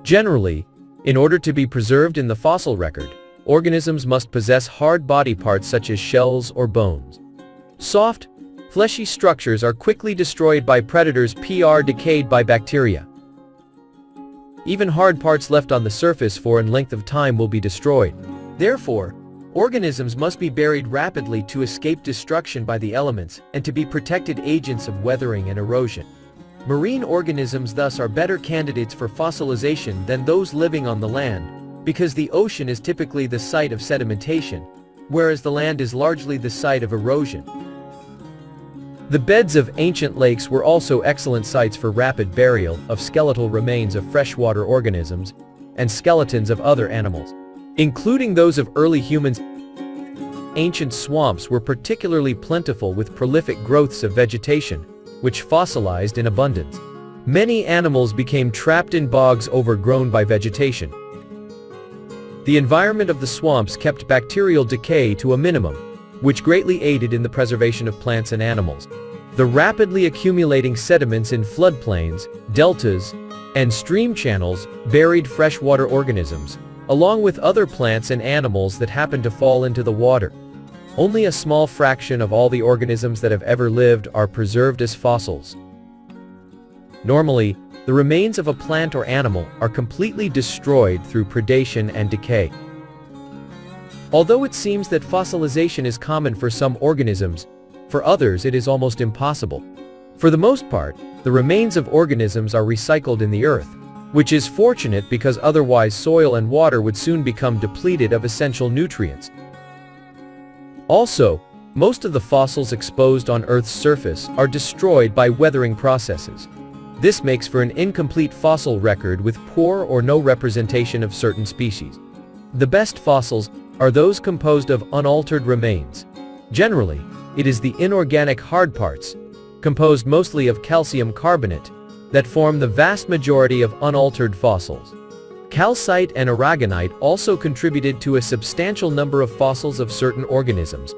Generally, in order to be preserved in the fossil record, organisms must possess hard body parts such as shells or bones. Soft, fleshy structures are quickly destroyed by predators or decayed by bacteria. Even hard parts left on the surface for any length of time will be destroyed. Therefore, organisms must be buried rapidly to escape destruction by the elements and to be protected agents of weathering and erosion. Marine organisms thus are better candidates for fossilization than those living on the land, because the ocean is typically the site of sedimentation, whereas the land is largely the site of erosion. The beds of ancient lakes were also excellent sites for rapid burial of skeletal remains of freshwater organisms and skeletons of other animals, including those of early humans. Ancient swamps were particularly plentiful with prolific growths of vegetation, which fossilized in abundance. Many animals became trapped in bogs overgrown by vegetation. The environment of the swamps kept bacterial decay to a minimum, which greatly aided in the preservation of plants and animals. The rapidly accumulating sediments in floodplains, deltas, and stream channels buried freshwater organisms, along with other plants and animals that happened to fall into the water. Only a small fraction of all the organisms that have ever lived are preserved as fossils. Normally, the remains of a plant or animal are completely destroyed through predation and decay. Although it seems that fossilization is common for some organisms, for others it is almost impossible. For the most part, the remains of organisms are recycled in the earth, which is fortunate because otherwise soil and water would soon become depleted of essential nutrients. Also, most of the fossils exposed on Earth's surface are destroyed by weathering processes. This makes for an incomplete fossil record with poor or no representation of certain species. The best fossils are those composed of unaltered remains. Generally, it is the inorganic hard parts, composed mostly of calcium carbonate, that form the vast majority of unaltered fossils. Calcite and aragonite also contributed to a substantial number of fossils of certain organisms,